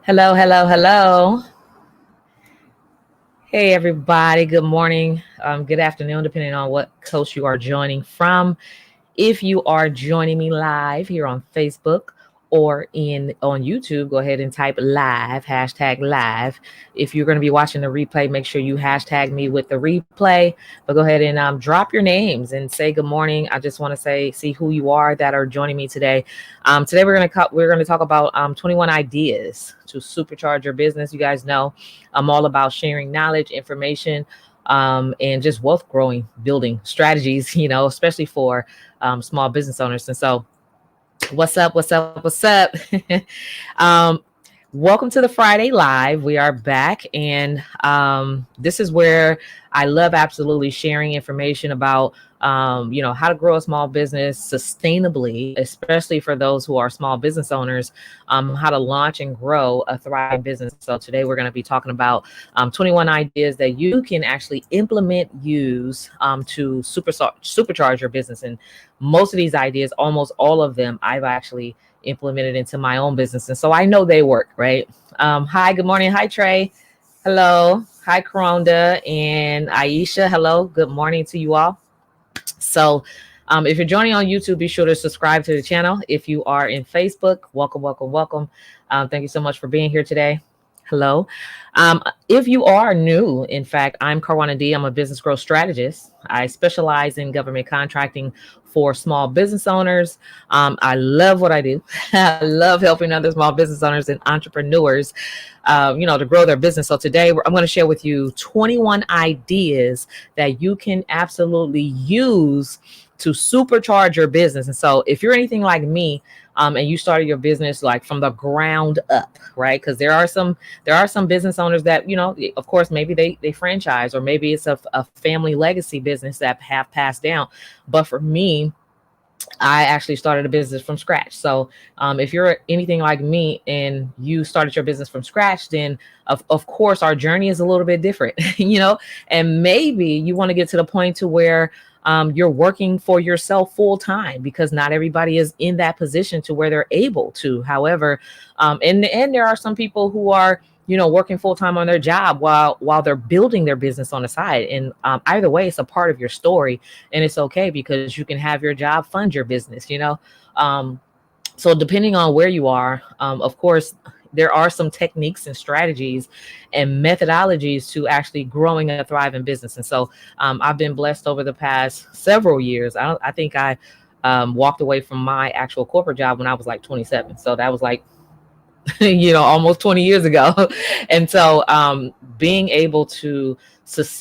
Hello, hello, hello. Hey, everybody. Good morning. Good afternoon, depending on what coast you are joining from. If you are joining me live here on Facebook or in on YouTube, go ahead and type live, hashtag live. If you're going to be watching the replay, make sure you hashtag me with the replay. But go ahead and drop your names and say good morning. I just want to see who you are that are joining me today. Today we're gonna talk about 21 ideas to supercharge your business. You guys know I'm all about sharing knowledge, information, and just wealth growing, building strategies. Especially for small business owners. And so, what's up? What's up? What's up? um, Welcome to the Friday Live. We are back, and this is where I love absolutely sharing information about how to grow a small business sustainably, especially for those who are small business owners, how to launch and grow a thriving business. So today we're going to be talking about 21 ideas that you can actually implement, use to supercharge your business. And most of these ideas, almost all of them, I've actually implemented into my own business. And so I know they work, right? Hi, good morning. Hi, Trey. Hello. Hi, Karonda and Aisha. Hello. Good morning to you all. So if you're joining on YouTube, be sure to subscribe to the channel. If you are in Facebook, welcome, welcome, welcome. Thank you so much for being here today. Hello. If you are new, in fact, I'm Karwana D. I'm a business growth strategist. I specialize in government contracting for small business owners. I love what I do. I love helping other small business owners and entrepreneurs, to grow their business. So today I'm going to share with you 21 ideas that you can absolutely use to supercharge your business. And so if you're anything like me, and you started your business like from the ground up, right? Because there are some business owners that, of course, maybe they franchise, or maybe it's a family legacy business that have passed down. But for me, I actually started a business from scratch. So if you're anything like me and you started your business from scratch, then of course our journey is a little bit different, and maybe you want to get to the point to where you're working for yourself full time, because not everybody is in that position to where they're able to. However, and there are some people who are working full time on their job while they're building their business on the side. And either way, it's a part of your story, and it's okay, because you can have your job fund your business. So depending on where you are, of course, there are some techniques and strategies and methodologies to actually growing a thriving business. And so I've been blessed over the past several years. I think I walked away from my actual corporate job when I was like 27. So that was like almost 20 years ago. And so being able to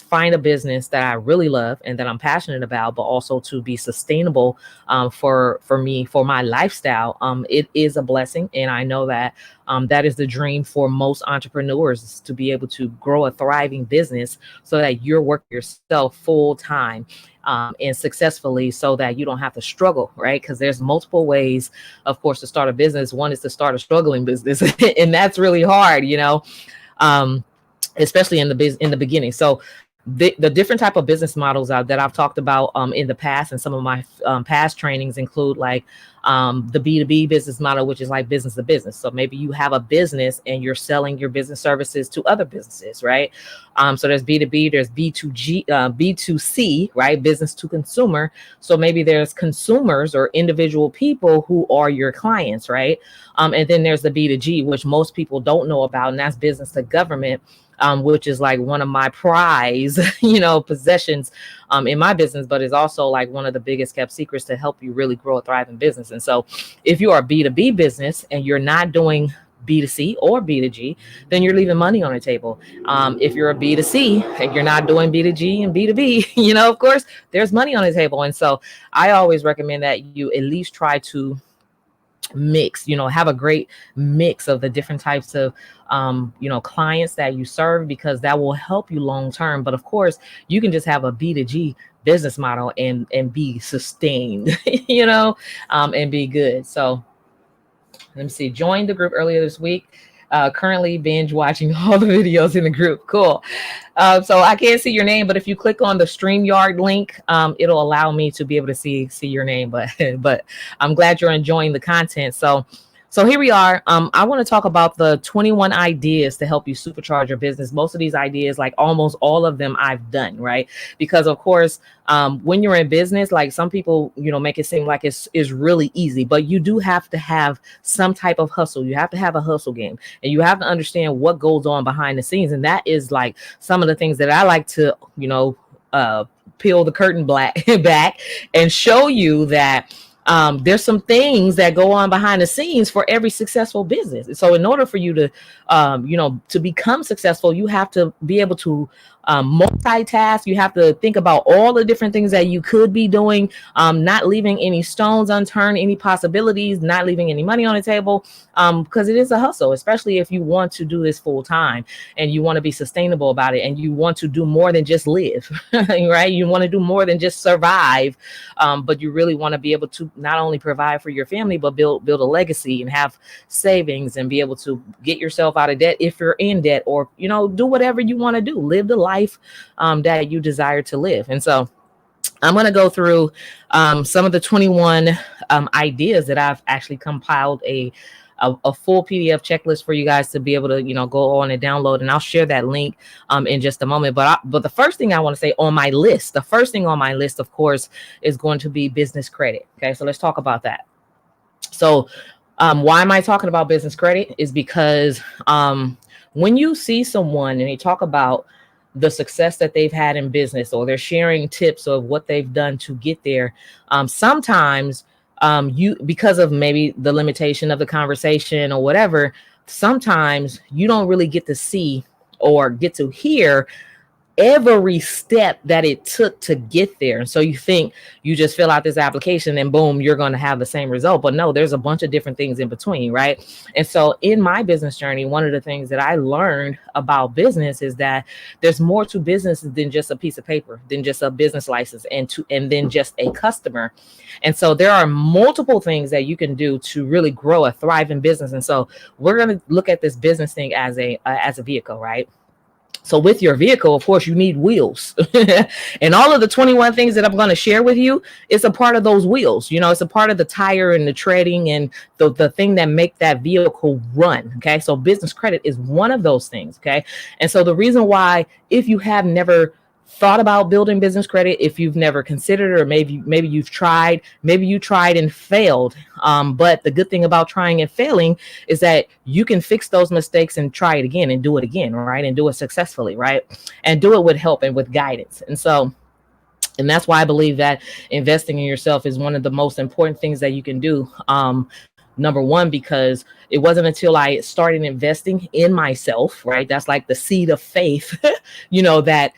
find a business that I really love and that I'm passionate about, but also to be sustainable for me, for my lifestyle, it is a blessing. And I know that that is the dream for most entrepreneurs, is to be able to grow a thriving business so that you're working yourself full time and successfully, so that you don't have to struggle, right? Because there's multiple ways, of course, to start a business. One is to start a struggling business, and that's really hard, especially in the beginning. So the different type of business models that I've talked about in the past, and some of my past trainings include like the B2b business model, which is like business to business. So maybe you have a business and you're selling your business services to other businesses, right? So there's B2B, there's B2C, right? Business to consumer. So maybe there's consumers or individual people who are your clients, right? And then there's the B2G, which most people don't know about, and that's business to government. Which is like one of my prize, possessions in my business, but is also like one of the biggest kept secrets to help you really grow a thriving business. And so if you are a B2B business and you're not doing B2C or B2G, then you're leaving money on the table. If you're a B2C and you're not doing B2G and B2B, of course, there's money on the table. And so I always recommend that you at least try to mix, have a great mix of the different types of clients that you serve, because that will help you long term. But of course, you can just have a B2G business model and be sustained, and be good. So let me see, joined the group earlier this week. Currently binge watching all the videos in the group. Cool. So I can't see your name, but if you click on the StreamYard link, it'll allow me to be able to see your name. But I'm glad you're enjoying the content. So So here we are. I want to talk about the 21 ideas to help you supercharge your business. Most of these ideas, like almost all of them, I've done, right? Because of course, when you're in business, like some people, make it seem like it's really easy, but you do have to have some type of hustle. You have to have a hustle game, and you have to understand what goes on behind the scenes. And that is like some of the things that I like to, peel the curtain back and show you that there's some things that go on behind the scenes for every successful business. So in order for you to, to become successful, you have to be able to multitask. You have to think about all the different things that you could be doing, not leaving any stones unturned, any possibilities, not leaving any money on the table, because it is a hustle, especially if you want to do this full time and you want to be sustainable about it, and you want to do more than just live, right? You want to do more than just survive, but you really want to be able to not only provide for your family, but build a legacy and have savings and be able to get yourself out of debt if you're in debt, or, do whatever you want to do, live the life that you desire to live. And so I'm going to go through some of the 21 ideas that I've actually compiled a full PDF checklist for you guys to be able to, go on and download. And I'll share that link in just a moment. But the first thing I want to say on my list, the first thing on my list, of course, is going to be business credit. Okay, so let's talk about that. So why am I talking about business credit? Is because when you see someone and they talk about the success that they've had in business, or they're sharing tips of what they've done to get there, sometimes because of maybe the limitation of the conversation or whatever, sometimes you don't really get to see or get to hear every step that it took to get there. And so you think you just fill out this application and boom, you're going to have the same result. But no, there's a bunch of different things in between, right? And so in my business journey, one of the things that I learned about business is that there's more to business than just a piece of paper, than just a business license, and then just a customer. And so there are multiple things that you can do to really grow a thriving business. And so we're going to look at this business thing as a vehicle, right? So with your vehicle, of course, you need wheels. And all of the 21 things that I'm going to share with you, it's a part of those wheels. It's a part of the tire and the treading and the thing that make that vehicle run. Okay. So business credit is one of those things. Okay. And so the reason why, if you have never thought about building business credit, if you've never considered it, or maybe you've tried, maybe you tried and failed. But the good thing about trying and failing is that you can fix those mistakes and try it again and do it again, right? And do it successfully, right? And do it with help and with guidance. And that's why I believe that investing in yourself is one of the most important things that you can do. Number one, because it wasn't until I started investing in myself, right? That's like the seed of faith, that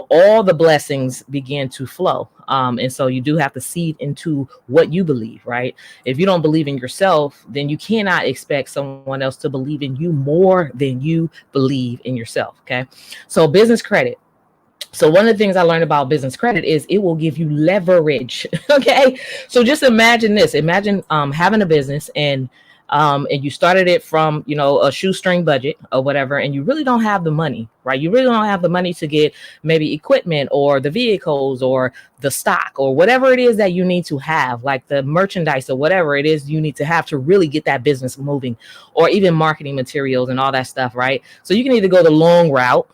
all the blessings begin to flow. And so you do have to seed into what you believe, right? If you don't believe in yourself, then you cannot expect someone else to believe in you more than you believe in yourself. Okay. So business credit. So one of the things I learned about business credit is it will give you leverage. Okay. So just imagine this. Imagine having a business and you started it from, a shoestring budget or whatever, and you really don't have the money, right? You really don't have the money to get maybe equipment or the vehicles or the stock or whatever it is that you need to have, like the merchandise or whatever it is you need to have to really get that business moving, or even marketing materials and all that stuff, right? So you can either go the long route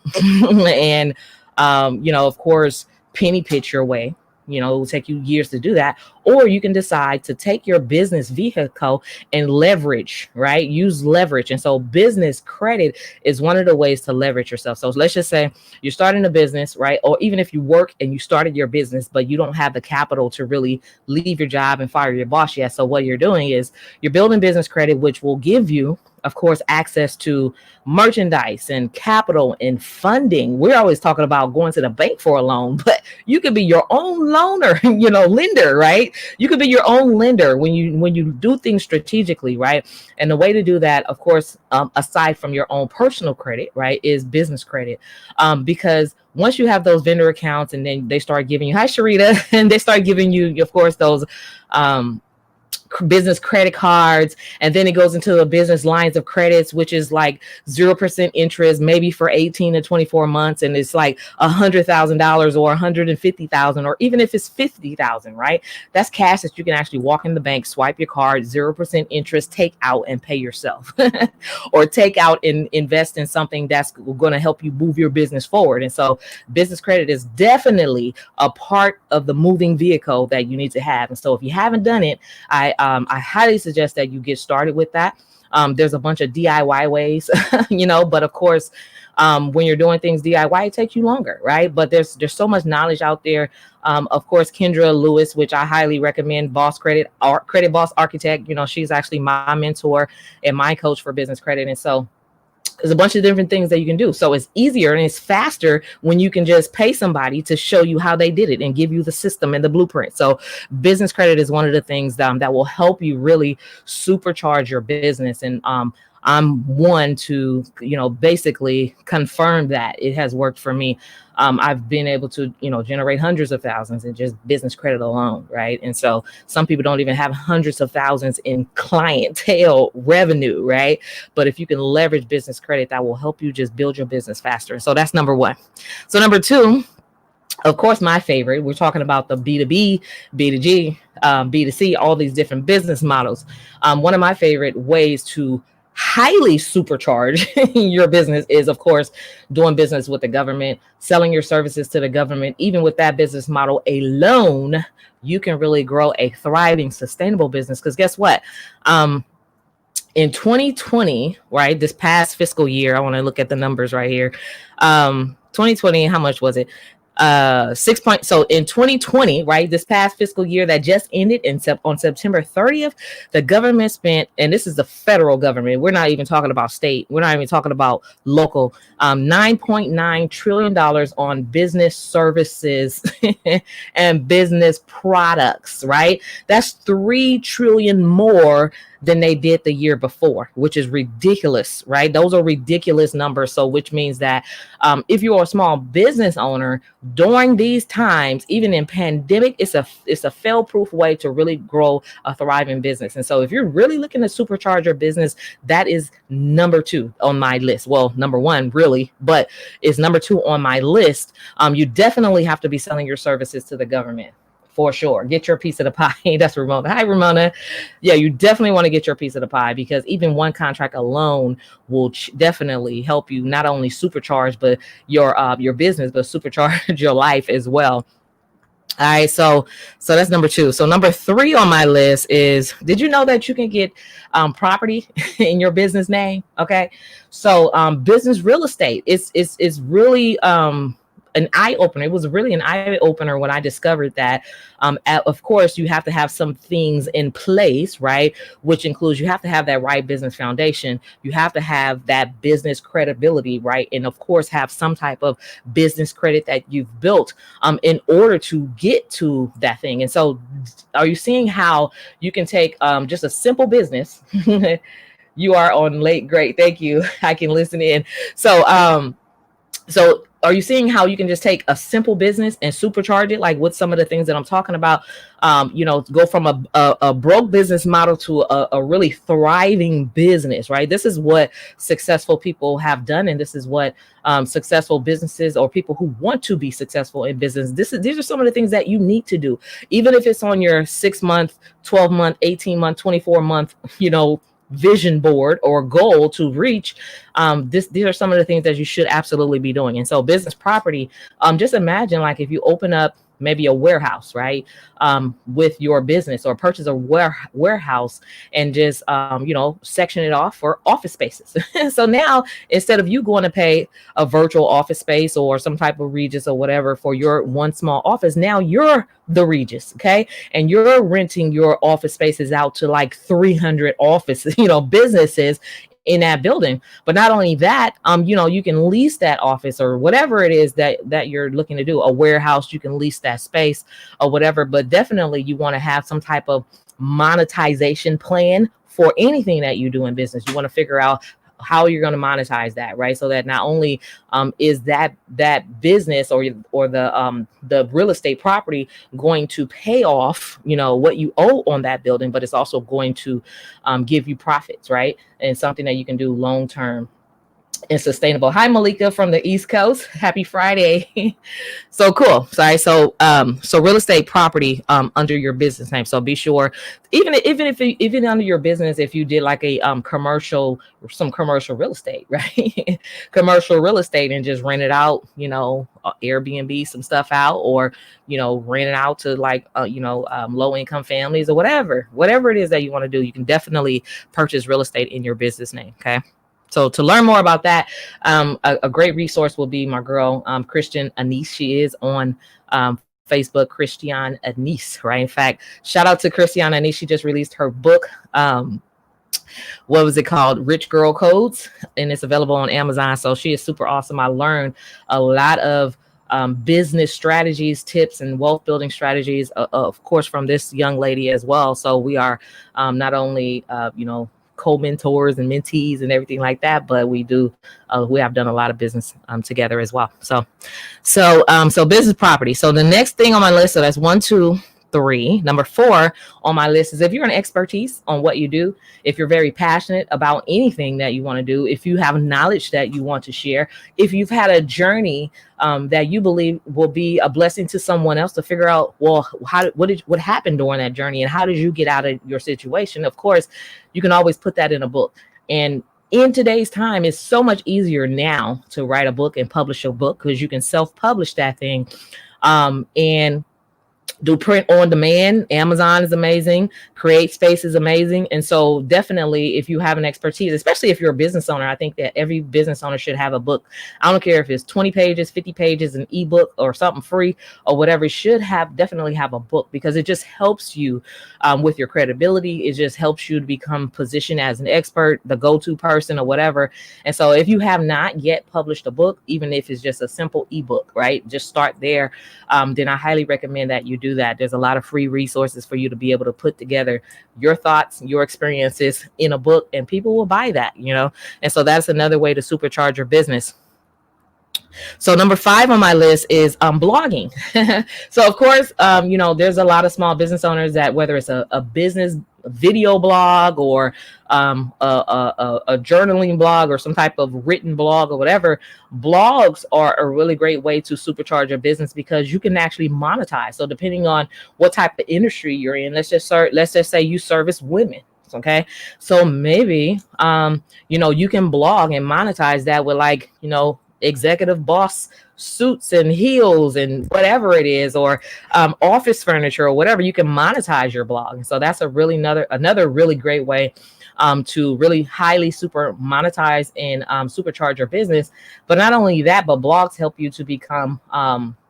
and, of course, penny pitch your way. It will take you years to do that. Or you can decide to take your business vehicle and leverage, right? Use leverage. And so business credit is one of the ways to leverage yourself. So let's just say you're starting a business, right? Or even if you work and you started your business, but you don't have the capital to really leave your job and fire your boss yet. So what you're doing is you're building business credit, which will give you, of course, access to merchandise and capital and funding. We're always talking about going to the bank for a loan, but you could be your own loaner, lender, right? You could be your own lender when you do things strategically, right? And the way to do that, of course, aside from your own personal credit, right, is business credit. Because once you have those vendor accounts and then they start giving you, hi, Sharita, and they start giving you, of course, those business credit cards, and then it goes into the business lines of credits, which is like 0% interest, maybe for 18 to 24 months, and it's like $100,000 or 150,000, or even if it's 50,000, right? That's cash that you can actually walk in the bank, swipe your card, 0% interest, take out and pay yourself, or take out and invest in something that's going to help you move your business forward. And so business credit is definitely a part of the moving vehicle that you need to have. And so if you haven't done it, I highly suggest that you get started with that. There's a bunch of DIY ways, but of course, when you're doing things DIY, it takes you longer, right? But there's so much knowledge out there. Of course, Kendra Lewis, which I highly recommend, Boss Credit, Credit Boss Architect. She's actually my mentor and my coach for business credit. And so there's a bunch of different things that you can do. So it's easier and it's faster when you can just pay somebody to show you how they did it and give you the system and the blueprint. So business credit is one of the things that will help you really supercharge your business. And I'm one to, basically confirm that it has worked for me. I've been able to, generate hundreds of thousands in just business credit alone, right? And so some people don't even have hundreds of thousands in clientele revenue, right? But if you can leverage business credit, that will help you just build your business faster. So that's number one. So number two, of course, my favorite, we're talking about the B2B, B2G, B2C, all these different business models. One of my favorite ways to highly supercharge your business is, of course, doing business with the government, selling your services to the government. Even with that business model alone, you can really grow a thriving, sustainable business. Because guess what? In 2020, right, this past fiscal year, I want to look at the numbers right here. 2020, how much was it? So in 2020, right, this past fiscal year that just ended on September 30th, the government spent, and this is the federal government, we're not even talking about state, we're not even talking about local, $9.9 trillion on business services and business products, right? That's 3 trillion more than they did the year before, which is ridiculous, right? Those are ridiculous numbers. So which means that if you're a small business owner during these times, even in pandemic, it's a fail-proof way to really grow a thriving business. And so if you're really looking to supercharge your business, that is number 2 on my list. Well, number 1 really, but it's number 2 on my list. You definitely have to be selling your services to the government. For sure. Get your piece of the pie. That's Ramona. Hi, Ramona. Yeah, you definitely want to get your piece of the pie, because even one contract alone will definitely help you not only supercharge but your business, but supercharge your life as well. All right, so that's number 2. So number 3 on my list is, did you know that you can get property in your business name? Okay, so business real estate is really an eye opener. It was really an eye opener when I discovered that. Of course, you have to have some things in place, right? Which includes you have to have that right business foundation. You have to have that business credibility, right? And of course, have some type of business credit that you've built in order to get to that thing. And so, are you seeing how you can take just a simple business? You are on late. Great, thank you. I can listen in. So are you seeing how you can just take a simple business and supercharge it, like with some of the things that I'm talking about? Go from a broke business model to a really thriving business, right? This is what successful people have done, and this is what successful businesses or people who want to be successful in business, these are some of the things that you need to do, even if it's on your 6-month, 12-month, 18-month, 24-month, vision board or goal to reach. These are some of the things that you should absolutely be doing. And so business property, just imagine like if you open up maybe a warehouse, right, with your business, or purchase a warehouse and just, section it off for office spaces. So now, instead of you going to pay a virtual office space or some type of Regis or whatever for your one small office, now you're the Regis, okay? And you're renting your office spaces out to like 300 offices, businesses in that building. But not only that, you can lease that office or whatever it is that you're looking to do, a warehouse, you can lease that space or whatever. But definitely you want to have some type of monetization plan for anything that you do in business. You want to figure out how you're going to monetize that, right? So that not only is that business or the real estate property going to pay off, what you owe on that building, but it's also going to give you profits, right? And something that you can do long term and sustainable. Hi, Malika from the East Coast. Happy Friday. So cool. Sorry. So real estate property under your business name. So be sure, even under your business, if you did like a some commercial real estate, right? Commercial real estate, and just rent it out, Airbnb some stuff out, or rent it out to like low income families, or whatever it is that you want to do. You can definitely purchase real estate in your business name. Okay. So to learn more about that, a great resource will be my girl, Christian Anise. She is on Facebook, Christian Anise, right? In fact, shout out to Christian Anise. She just released her book. What was it called? Rich Girl Codes, and it's available on Amazon. So she is super awesome. I learned a lot of business strategies, tips, and wealth building strategies, of course, from this young lady as well. So we are not only, co-mentors and mentees and everything like that, but we have done a lot of business together as well. So business property. So the next thing on my list, so that's 1, 2, 3. Number 4 on my list is if you're an expertise on what you do, if you're very passionate about anything that you want to do, if you have knowledge that you want to share, if you've had a journey that you believe will be a blessing to someone else to figure out, well, what happened during that journey and how did you get out of your situation? Of course, you can always put that in a book. And in today's time, it's so much easier now to write a book and publish a book because you can self-publish that thing and do print on demand. Amazon is amazing. Create Space is amazing. And so definitely, if you have an expertise, especially if you're a business owner, I think that every business owner should have a book. I don't care if it's 20 pages, 50 pages, an ebook or something free or whatever. It should definitely have a book, because it just helps you with your credibility. It just helps you to become positioned as an expert, the go-to person or whatever. And so if you have not yet published a book, even if it's just a simple ebook, right, just start there. Then I highly recommend that you do that. There's a lot of free resources for you to be able to put together your thoughts, your experiences in a book, and people will buy that, and so that's another way to supercharge your business. So number 5 on my list is blogging. So of course, there's a lot of small business owners that, whether it's a business video blog or a journaling blog or some type of written blog or whatever, blogs are a really great way to supercharge your business because you can actually monetize. So depending on what type of industry you're in, let's just say you service women. Okay. So maybe, you can blog and monetize that with executive boss suits and heels and whatever it is, or office furniture or whatever. You can monetize your blog. So that's another really great way to really highly monetize and supercharge your business. But not only that, but blogs help you to become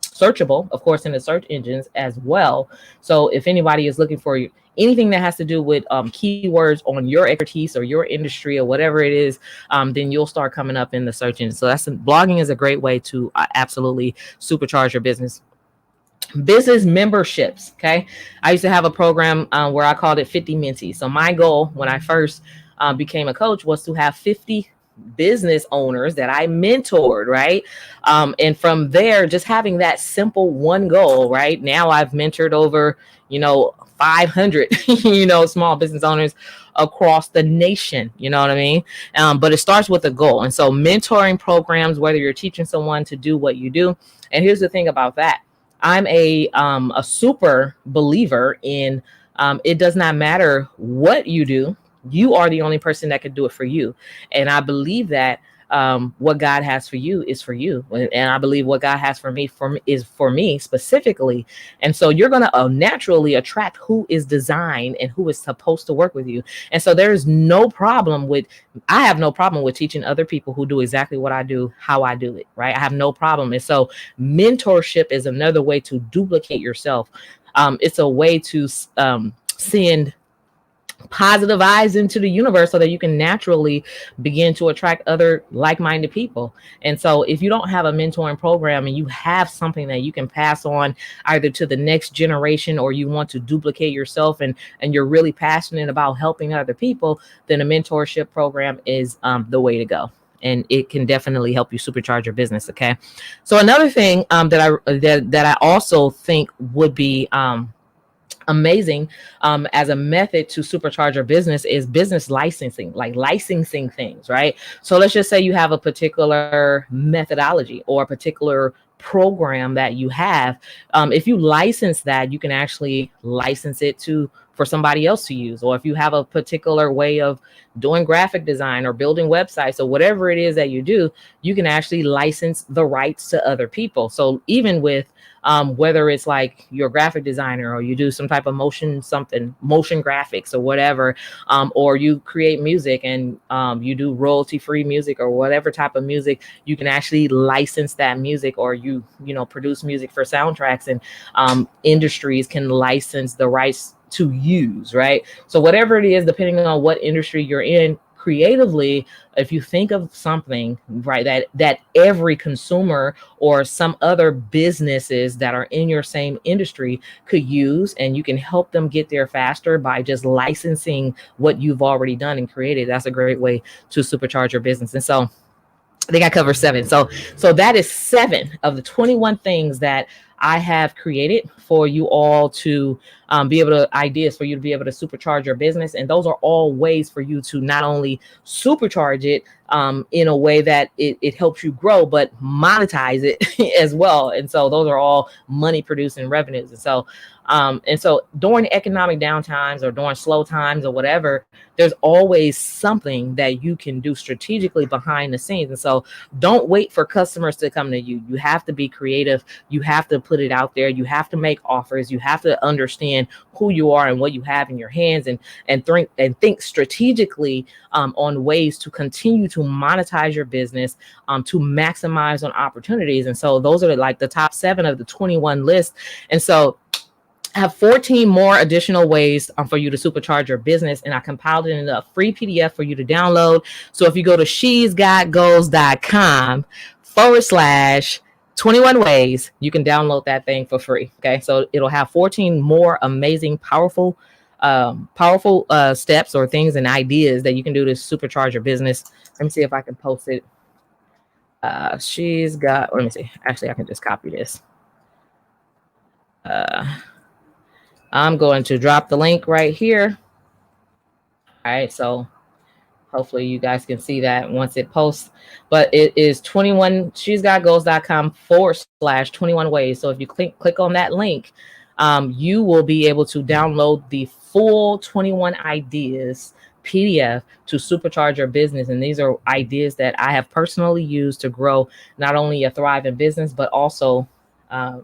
searchable, of course, in the search engines as well. So if anybody is looking for anything that has to do with keywords on your expertise or your industry or whatever it is, then you'll start coming up in the search engine. So blogging is a great way to absolutely supercharge your business. Business memberships. Okay. I used to have a program where I called it 50 Mentees. So my goal when I first became a coach was to have 50 business owners that I mentored, right? And from there, just having that simple one goal, right? Now I've mentored over, 500, small business owners across the nation. You know what I mean? But it starts with a goal. And so mentoring programs, whether you're teaching someone to do what you do. And here's the thing about that. I'm a super believer in it does not matter what you do. You are the only person that can do it for you. And I believe that what God has for you is for you. And I believe what God has for me is for me specifically. And so you're going to naturally attract who is designed and who is supposed to work with you. And so I have no problem with teaching other people who do exactly what I do, how I do it, right? I have no problem. And so mentorship is another way to duplicate yourself. It's a way to send positive eyes into the universe so that you can naturally begin to attract other like-minded people. And so if you don't have a mentoring program and you have something that you can pass on either to the next generation, or you want to duplicate yourself and you're really passionate about helping other people, then a mentorship program is the way to go. And it can definitely help you supercharge your business. Okay. So another thing that I also think would be amazing as a method to supercharge your business is business licensing, like licensing things, right? So let's just say you have a particular methodology or a particular program that you have. If you license that, you can actually license it to for somebody else to use. Or if you have a particular way of doing graphic design or building websites or whatever it is that you do, you can actually license the rights to other people. So even with whether it's like you're a graphic designer or you do some type of motion graphics or whatever, or you create music and you do royalty-free music or whatever type of music, you can actually license that music, or you produce music for soundtracks, and industries can license the rights to use, right? So whatever it is, depending on what industry you're in, creatively, if you think of something, right, that every consumer or some other businesses that are in your same industry could use, and you can help them get there faster by just licensing what you've already done and created, that's a great way to supercharge your business. And so I think I covered 7. So that is 7 of the 21 things that I have created for you all to be able to, ideas for you to be able to supercharge your business. And those are all ways for you to not only supercharge it in a way that it helps you grow, but monetize it as well. And so those are all money producing revenues. And so during economic downtimes or during slow times or whatever, there's always something that you can do strategically behind the scenes. And so don't wait for customers to come to you. You have to be creative. You have to put it out there. You have to make offers. You have to understand who you are and what you have in your hands, and think strategically on ways to continue to monetize your business, to maximize on opportunities. And so those are like the top 7 of the 21 list. And so I have 14 more additional ways for you to supercharge your business, and I compiled it in a free PDF for you to download. So if you go to shesgotgoals.com/21 ways, you can download that thing for free. Okay, so it'll have 14 more amazing, powerful steps or things and ideas that you can do to supercharge your business. Let me see if I can post it. Let me see. Actually, I can just copy this. I'm going to drop the link right here. All right, so hopefully you guys can see that once it posts. But it is shesgotgoals.com/21 ways. So if you click on that link, you will be able to download the full 21 ideas PDF to supercharge your business. And these are ideas that I have personally used to grow not only a thriving business, but also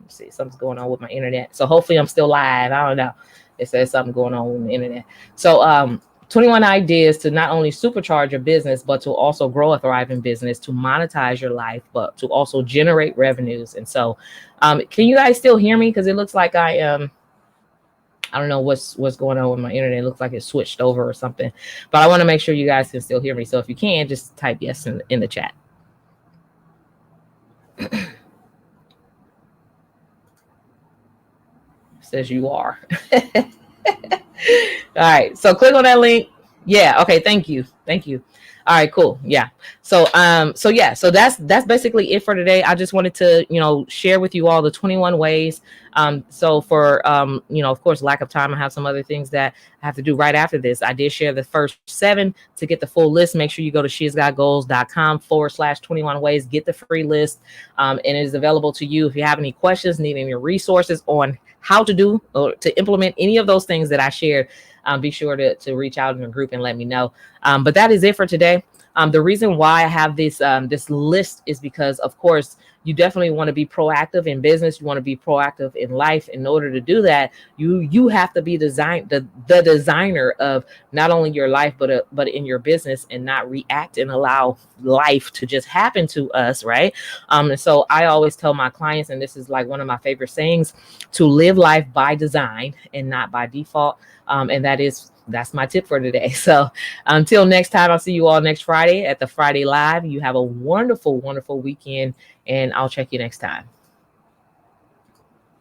see, something's going on with my internet. So hopefully I'm still live. I don't know. It says something going on with the internet. So 21 ideas to not only supercharge your business, but to also grow a thriving business, to monetize your life, but to also generate revenues. And so can you guys still hear me? Because it looks like I don't know what's going on with my internet. It looks like it switched over or something. But I want to make sure you guys can still hear me. So if you can, just type yes in the chat. Says you are. All right, so click on that link. Yeah, okay, thank you. All right, cool. Yeah. So that's basically it for today. I just wanted to, share with you all the 21 ways. So for, of course, lack of time, I have some other things that I have to do right after this. I did share the first 7. To get the full list, make sure you go to shesgotgoals.com/21 ways, get the free list. And it is available to you. If you have any questions, need any resources on how to do or to implement any of those things that I shared, be sure to reach out in a group and let me know. But that is it for today. The reason why I have this list is because, of course, you definitely want to be proactive in business. You want to be proactive in life. In order to do that, you have to be the designer of not only your life, but in your business, and not react and allow life to just happen to us, right? And so I always tell my clients, and this is like one of my favorite sayings, to live life by design and not by default. And that's my tip for today. So until next time, I'll see you all next Friday at the Friday Live. You have a wonderful, wonderful weekend, and I'll check you next time.